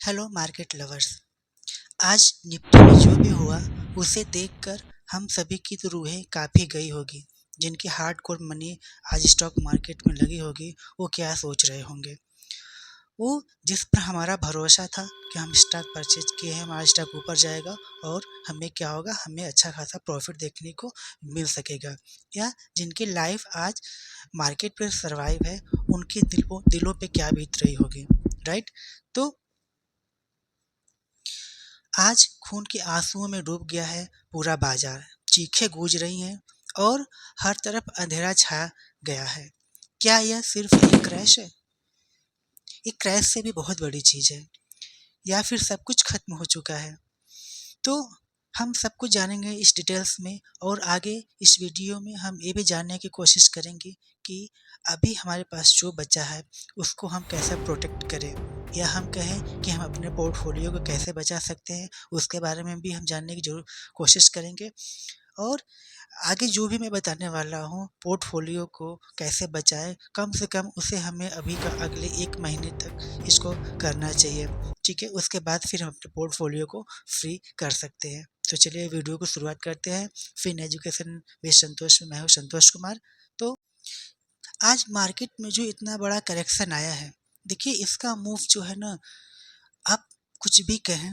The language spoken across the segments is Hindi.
Hello market lovers. आज निफ्टी में जो भी हुआ उसे देखकर हम सभी की तो रूहें काफ़ी गई होगी। जिनकी हार्डकोर मनी आज स्टॉक मार्केट में लगी होगी वो क्या सोच रहे होंगे। वो जिस पर हमारा भरोसा था कि हम स्टॉक परचेज किए हैं, हमारा स्टॉक ऊपर जाएगा और हमें क्या होगा, हमें अच्छा खासा प्रॉफिट देखने को मिल सकेगा। या जिनकी लाइफ आज मार्केट पर सरवाइव है, उनकी दिलों पे क्या बीत रही होगी, राइट। तो आज खून के आंसुओं में डूब गया है पूरा बाजार। चीखें गूंज रही हैं और हर तरफ अंधेरा छा गया है। क्या यह सिर्फ एक क्रैश है? एक क्रैश से भी बहुत बड़ी चीज है, या फिर सब कुछ खत्म हो चुका है? तो हम सब कुछ जानेंगे इस डिटेल्स में, और आगे इस वीडियो में हम ये भी जानने की कोशिश करेंगे कि अभी हमारे पास जो बचा है उसको हम कैसे प्रोटेक्ट करें, या हम कहें कि हम अपने पोर्टफोलियो को कैसे बचा सकते हैं। उसके बारे में भी हम जानने की जरूर कोशिश करेंगे। और आगे जो भी मैं बताने वाला हूँ, पोर्टफोलियो को कैसे बचाएं, कम से कम उसे हमें अभी का अगले 1 महीने तक इसको करना चाहिए। ठीक है, उसके बाद फिर हम अपने पोर्टफोलियो को फ्री कर सकते हैं। तो चलिए वीडियो को शुरुआत करते हैं। फिन एजुकेशन विद संतोष में मैं हूँ संतोष कुमार। तो आज मार्केट में जो इतना बड़ा करेक्शन आया है, देखिए इसका मूव जो है ना, आप कुछ भी कहें,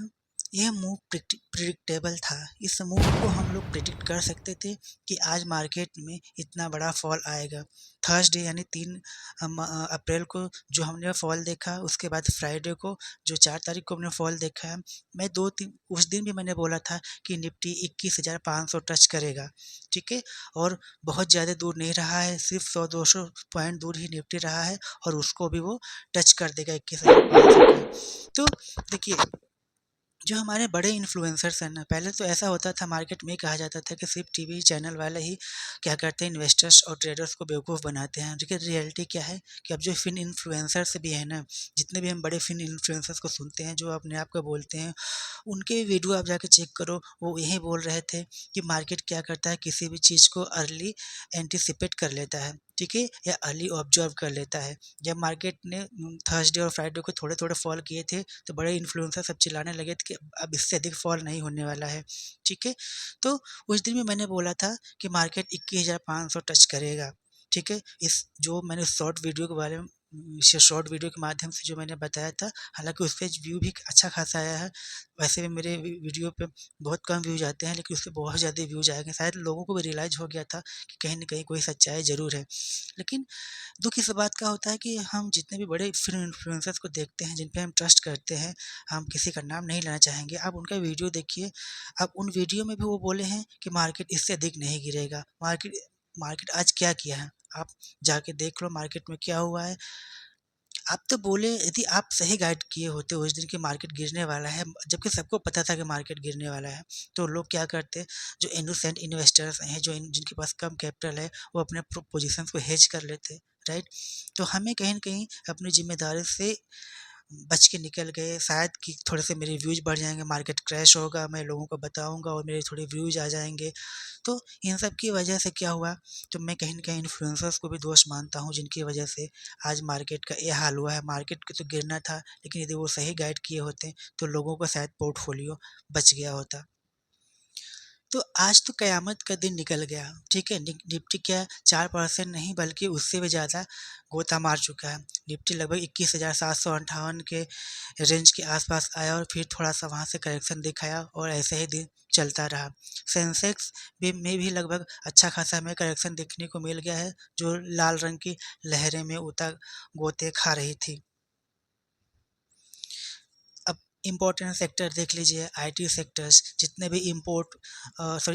यह मूव प्रिडिक्टेबल था। इस मूव को हम लोग प्रिडिक्ट कर सकते थे कि आज मार्केट में इतना बड़ा फॉल आएगा। थर्सडे यानी 3 अप्रैल को जो हमने फॉल देखा, उसके बाद फ्राइडे को जो 4 तारीख को हमने फॉल देखा है, मैं 2-3 उस दिन भी मैंने बोला था कि निफ्टी 21,500 टच करेगा। ठीक है, और बहुत ज़्यादा दूर नहीं रहा है, सिर्फ 100-200 पॉइंट दूर ही निफ्टी रहा है, और उसको भी वो टच कर देगा 21,500 को। तो देखिए, जो हमारे बड़े इन्फ्लुएंसर्स हैं ना, पहले तो ऐसा होता था मार्केट में, कहा जाता था कि सिर्फ टीवी चैनल वाले ही क्या करते हैं, इन्वेस्टर्स और ट्रेडर्स को बेवकूफ़ बनाते हैं। लेकिन रियलिटी क्या है कि अब जो फिन इन्फ्लुएंसर्स भी हैं ना, जितने भी हम बड़े फिन इन्फ्लुएंसर्स को सुनते हैं जो अपने आप को बोलते हैं, उनके वीडियो आप जाके चेक करो, वो यही बोल रहे थे कि मार्केट क्या करता है, किसी भी चीज़ को अर्ली एंटिसिपेट कर लेता है, ठीक है, या अर्ली ऑब्जर्व कर लेता है। जब मार्केट ने थर्सडे और फ्राइडे को थोड़े थोड़े फॉल किए थे, तो बड़े इन्फ्लुएंसर सब चिल्लाने लगे थे कि अब इससे अधिक फॉल नहीं होने वाला है। ठीक है, तो उस दिन भी मैंने बोला था कि मार्केट 21,500 टच करेगा। ठीक है, इस जो मैंने शॉर्ट वीडियो के बारे में, शॉर्ट वीडियो के माध्यम से जो मैंने बताया था, हालांकि उस पर व्यू भी अच्छा खासा आया है। वैसे भी मेरे वीडियो पे बहुत कम व्यूज आते हैं, लेकिन उस पर बहुत ज़्यादा व्यूज आए हैं। शायद लोगों को भी रियलाइज हो गया था कि कहीं ना कहीं कोई सच्चाई ज़रूर है। लेकिन दुःख इस बात का होता है कि हम जितने भी बड़े फिल्म इन्फ्लुएंसर्स को देखते हैं, जिन पे हम ट्रस्ट करते हैं, हम किसी का नाम नहीं लेना चाहेंगे, आप उनका वीडियो देखिए। अब उन वीडियो में भी वो बोले हैं कि मार्केट इससे अधिक नहीं गिरेगा। मार्केट मार्केट आज क्या किया है, आप जाके देख लो मार्केट में क्या हुआ है। आप तो बोले, यदि आप सही गाइड किए होते उस दिन कि मार्केट गिरने वाला है, जबकि सबको पता था कि मार्केट गिरने वाला है, तो लोग क्या करते, जो इनोसेंट इन्वेस्टर्स हैं, जो जिनके पास कम कैपिटल है, वो अपने पोजीशंस को हेज कर लेते, राइट। तो हमें कहीं न कहीं अपनी ज़िम्मेदारी से बच के निकल गए। शायद कि थोड़े से मेरे व्यूज़ बढ़ जाएँगे, मार्केट क्रैश होगा, मैं लोगों को बताऊँगा और मेरे थोड़े व्यूज़ आ जाएँगे। तो इन सब की वजह से क्या हुआ, तो मैं कहीं न कहीं इन्फ्लुएंसर्स को भी दोष मानता हूँ, जिनकी वजह से आज मार्केट का ये हाल हुआ है। मार्केट को तो गिरना था, लेकिन यदि वो सही गाइड किए होते, तो लोगों का शायद पोर्टफोलियो बच गया होता। तो आज तो कयामत का दिन निकल गया, ठीक है। निफ्टी क्या 4% नहीं बल्कि उससे भी ज़्यादा गोता मार चुका है। निफ्टी लगभग 21,758 के रेंज के आसपास आया और फिर थोड़ा-सा वहाँ से करेक्शन दिखाया और ऐसे ही दिन चलता रहा। सेंसेक्स भी में भी लगभग अच्छा खासा हमें करेक्शन देखने को मिल गया है, जो लाल रंग की लहरें में गोते खा रही थी। अब इम्पोर्टेंट सेक्टर देख लीजिए, आईटी सेक्टर्स, जितने भी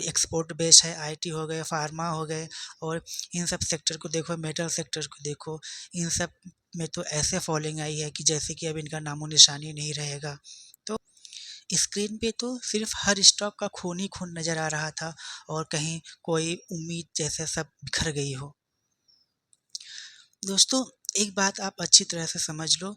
एक्सपोर्ट बेस है, आईटी हो गए, फार्मा हो गए, और इन सब सेक्टर को देखो, मेटल सेक्टर को देखो, इन सब में तो ऐसे फॉलिंग आई है कि जैसे कि अब इनका नामो निशानी नहीं रहेगा। तो स्क्रीन पे तो सिर्फ हर स्टॉक का खून ही खून नज़र आ रहा था, और कहीं कोई उम्मीद जैसे सब बिखर गई हो। दोस्तों, एक बात आप अच्छी तरह से समझ लो,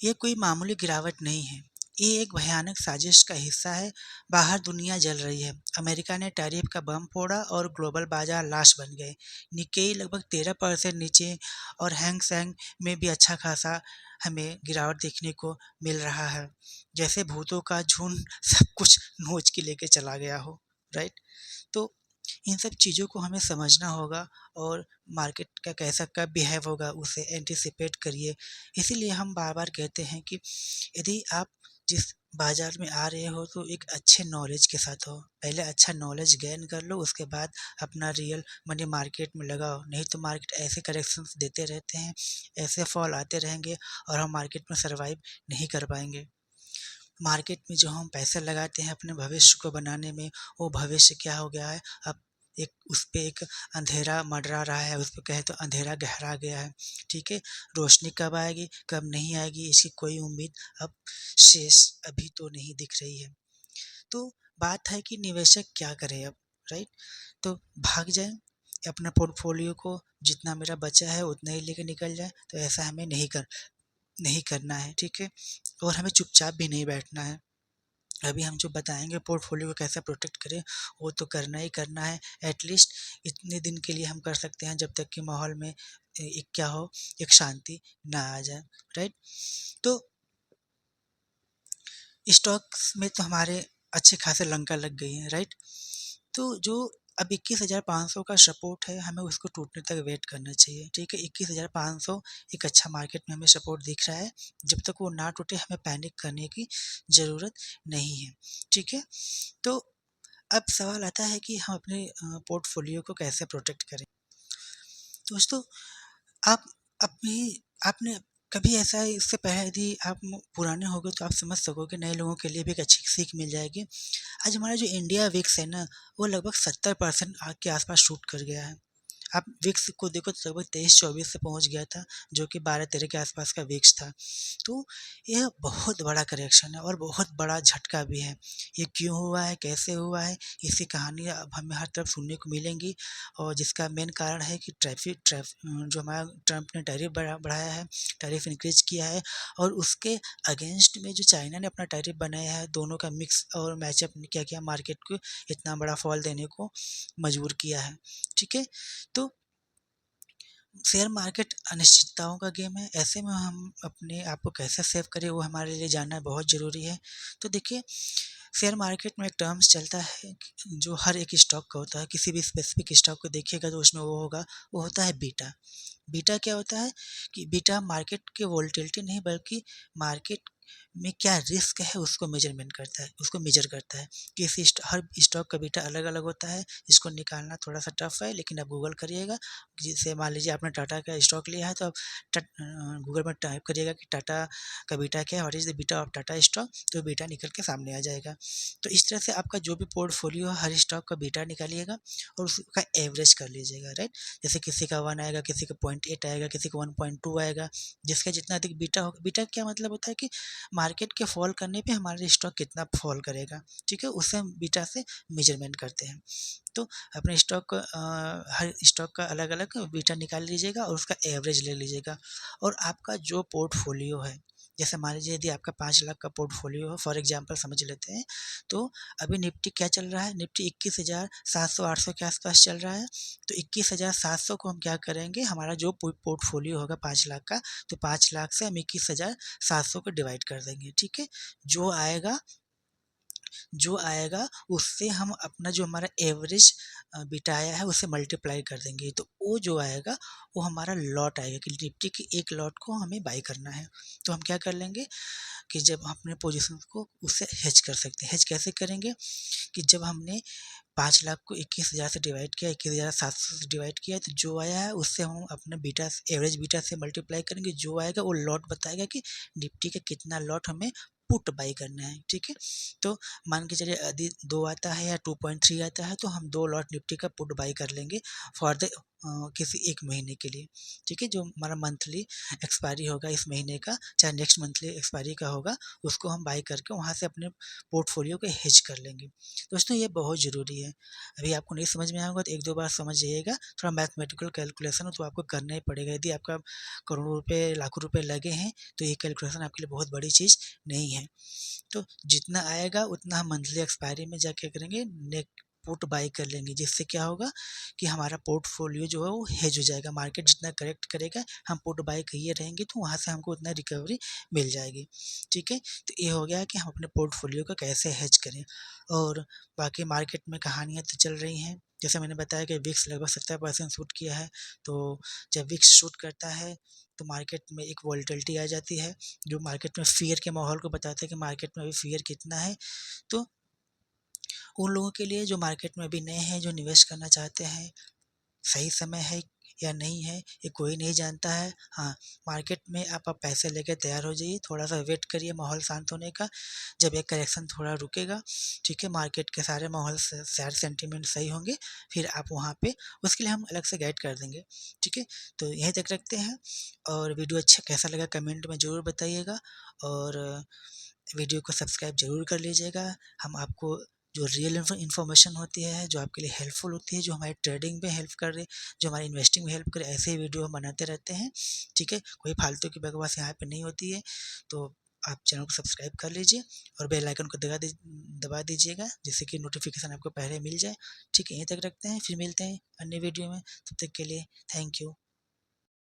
ये कोई मामूली गिरावट नहीं है। ये एक भयानक साजिश का हिस्सा है। बाहर दुनिया जल रही है। अमेरिका ने टैरिफ का बम फोड़ा और ग्लोबल बाजार लाश बन गए। निक्केई लगभग 13% नीचे और हैंग सेंग में भी अच्छा खासा हमें गिरावट देखने को मिल रहा है। जैसे भूतों का झुंड सब कुछ नोच के लेके चला गया हो, राइट? तो इन सब चीज़ों को हमें समझना होगा और मार्केट का कैसा कब बिहेव होगा उसे एंटिसिपेट करिए। इसीलिए हम बार-बार कहते हैं कि यदि आप जिस बाज़ार में आ रहे हो तो एक अच्छे नॉलेज के साथ हो। पहले अच्छा नॉलेज गेन कर लो, उसके बाद अपना रियल मनी मार्केट में लगाओ। नहीं तो मार्केट ऐसे करेक्शंस देते रहते हैं, ऐसे फॉल आते रहेंगे और हम मार्केट में सर्वाइव नहीं कर पाएँगे। मार्केट में जो हम पैसे लगाते हैं अपने भविष्य को बनाने में, वो भविष्य क्या हो गया है, अब एक उस पे एक अंधेरा मंडरा रहा है, उस पे कहें तो अंधेरा गहरा गया है, ठीक है? रोशनी कब आएगी, कब नहीं आएगी, इसकी कोई उम्मीद अब शेष अभी तो नहीं दिख रही है। तो बात है कि निवेशक क्या करे अब, राइट? तो भाग जाएँ, अपना पोर्टफोलियो को जितना मेरा बचा है उतना ही लेके निकल जाएँ, तो ऐसा हमें नहीं करना है, ठीक है? और हमें चुपचाप भी नहीं बैठना है। अभी हम जो बताएँगे पोर्टफोलियो को कैसे प्रोटेक्ट करें, वो तो करना ही करना है। एट लीस्ट इतने दिन के लिए हम कर सकते हैं जब तक कि माहौल में एक क्या हो, एक शांति ना आ जाए, राइट? तो स्टॉक्स में तो हमारे अच्छे खासे लंका लग गई है, राइट? तो जो अब 21,500 का सपोर्ट है, हमें उसको टूटने तक वेट करना चाहिए, ठीक है? 21,500 एक अच्छा मार्केट में हमें सपोर्ट दिख रहा है। जब तक वो ना टूटे हमें पैनिक करने की ज़रूरत नहीं है, ठीक है? तो अब सवाल आता है कि हम अपने पोर्टफोलियो को कैसे प्रोटेक्ट करें? दोस्तों, आप अपनी आपने कभी ऐसा है इससे पहले यदि आप पुराने हो गए तो आप समझ सकोगे, नए लोगों के लिए भी एक अच्छी सीख मिल जाएगी। आज हमारा जो इंडिया विक्स है ना, वो लगभग 70% आग के आसपास शूट कर गया है। आप विक्स को देखो तो लगभग 23-24 से पहुंच गया था, जो कि 12-13 के आसपास का विक्स था। तो यह बहुत बड़ा करेक्शन है और बहुत बड़ा झटका भी है। ये क्यों हुआ है, कैसे हुआ है, इसकी कहानी अब हमें हर तरफ सुनने को मिलेंगी और जिसका मेन कारण है कि जो हमारा ट्रंप ने टैरिफ बढ़ाया है, टैरिफ इंक्रीज किया है और उसके अगेंस्ट में जो चाइना ने अपना टैरिफ बनाया है, दोनों का मिक्स और मैचअप ने क्या किया, मार्केट को इतना बड़ा फॉल देने को मजबूर किया है, ठीक है? तो शेयर मार्केट अनिश्चितताओं का गेम है। ऐसे में हम अपने आप को कैसे सेव करें, वो हमारे लिए जानना बहुत ज़रूरी है। तो देखिए, शेयर मार्केट में एक टर्म्स चलता है जो हर एक स्टॉक का होता है। किसी भी स्पेसिफिक स्टॉक को देखिएगा तो उसमें वो होगा, वो होता है बीटा। बीटा क्या होता है कि बीटा मार्केट की वोलेटिलिटी नहीं बल्कि मार्केट में क्या रिस्क है उसको मेजरमेंट करता है, उसको मेजर करता है। हर स्टॉक का बीटा अलग-अलग होता है, इसको निकालना थोड़ा-सा टफ है, लेकिन आप गूगल करिएगा। जैसे मान लीजिए आपने टाटा का स्टॉक लिया है तो आप गूगल में टाइप करिएगा कि टाटा का बीटा क्या है, what is the beta of Tata stock, तो बीटा निकल के सामने आ जाएगा। तो इस तरह से आपका जो भी पोर्टफोलियो है, हर स्टॉक का बीटा निकालिएगा और उसका एवरेज कर लीजिएगा, राइट? जैसे किसी का 1 आएगा, किसी का 0.8 आएगा, किसी का 1.2 आएगा, जिसका जितना अधिक बीटा होगा। बीटा क्या मतलब होता है कि मार्केट के फॉल करने पे हमारा स्टॉक कितना फॉल करेगा, ठीक है? उसे हम बीटा से मेजरमेंट करते हैं। तो अपने हर स्टॉक का अलग-अलग बीटा निकाल लीजिएगा और उसका एवरेज ले लीजिएगा और आपका जो पोर्टफोलियो है, जैसे मान लीजिए यदि आपका 5 लाख का पोर्टफोलियो है, फॉर एग्जांपल समझ लेते हैं, तो अभी निफ्टी क्या चल रहा है? निफ्टी 21,700-800 के आसपास चल रहा है। तो 21,700 को हम क्या करेंगे, हमारा जो पोर्टफोलियो होगा 5 लाख का, तो 5 लाख से हम 21,700 को डिवाइड कर देंगे, ठीक है? जो आएगा जो आएगा उससे हम अपना जो हमारा एवरेज बीटा आया है उससे मल्टीप्लाई कर देंगे, तो वो जो आएगा वो हमारा लॉट आएगा कि निफ्टी की एक लॉट को हमें बाई करना है। तो हम क्या कर लेंगे कि जब हम अपने पोजीशन को उससे हेज कर सकते हैं। हेज कैसे करेंगे कि जब हमने 5 लाख को 21,000 से डिवाइड किया, 21,700 से डिवाइड किया, तो जो आया है उससे हम अपना बीटा एवरेज बीटा से मल्टीप्लाई करेंगे। जो आएगा वो लॉट बताएगा कि निफ्टी का कितना लॉट हमें पुट बाई करना है, ठीक है? तो मान के चलिए यदि 2 आता है या 2.3 आता है तो हम 2 लॉट निफ्टी का पुट बाई कर लेंगे फॉर द किसी 1 महीने के लिए, ठीक है? जो हमारा मंथली एक्सपायरी होगा इस महीने का, चाहे नेक्स्ट मंथली एक्सपायरी का होगा, उसको हम बाई करके वहाँ से अपने पोर्टफोलियो को हेज कर लेंगे। दोस्तों, ये बहुत ज़रूरी है। हैं। अभी आपको नहीं समझ में आएगा तो 1-2 बार समझ जाइएगा, थोड़ा मैथमेटिकल कैलकुलेशन है तो आपको करना ही पड़ेगा। यदि आपका करोड़ों रुपए, लाखों रुपए लगे हैं, तो ये कैलकुलेशन आपके लिए बहुत बड़ी चीज़ नहीं है। तो जितना आएगा उतना हम मंथली एक्सपायरी में जाके करेंगे, नेट पुट बाय कर लेंगे, जिससे क्या होगा कि हमारा पोर्टफोलियो जो है वो हेज हो जाएगा। मार्केट जितना करेक्ट करेगा, हम पुट बाय किए रहेंगे तो वहाँ से हमको उतना रिकवरी मिल जाएगी। ठीक है, तो ये हो गया कि हम अपने पोर्टफोलियो का कैसे हेज करें। और बाकी मार्केट में कहानियाँ तो चल रही हैं, जैसे मैंने बताया कि विक्स लगभग 70% शूट किया है। तो जब विक्स शूट करता है तो मार्केट में एक वॉलेटिलिटी आ जाती है, जो मार्केट में फ़ियर के माहौल को बताता है कि मार्केट में अभी फ़ियर कितना है। तो उन लोगों के लिए जो मार्केट में अभी नए हैं, जो निवेश करना चाहते हैं, सही समय है या नहीं है, ये कोई नहीं जानता है। हाँ, मार्केट में आप पैसे लेके तैयार हो जाइए, थोड़ा-सा वेट करिए माहौल शांत होने का। जब ये करेक्शन थोड़ा रुकेगा, ठीक है, मार्केट के सारे माहौल से शेयर सेंटीमेंट सही होंगे, फिर आप वहाँ पे उसके लिए हम अलग से गाइड कर देंगे। ठीक है, तो यहीं तक रखते हैं और वीडियो अच्छा कैसा लगा कमेंट में ज़रूर बताइएगा और वीडियो को सब्सक्राइब ज़रूर कर लीजिएगा। हम आपको जो रियल इन्फॉर्मेशन होती है, जो आपके लिए हेल्पफुल होती है, जो हमारी ट्रेडिंग में हेल्प करे, जो हमारी इन्वेस्टिंग में हेल्प करे, ऐसे ही वीडियो हम बनाते रहते हैं। ठीक है, कोई फालतू की बकवास यहाँ पे नहीं होती है। तो आप चैनल को सब्सक्राइब कर लीजिए और बेल आइकन को दबा दीजिएगा, जिससे कि नोटिफिकेशन आपको पहले मिल जाए। ठीक है, यहीं तक रखते हैं, फिर मिलते हैं अन्य वीडियो में। तब तक के लिए थैंक यू।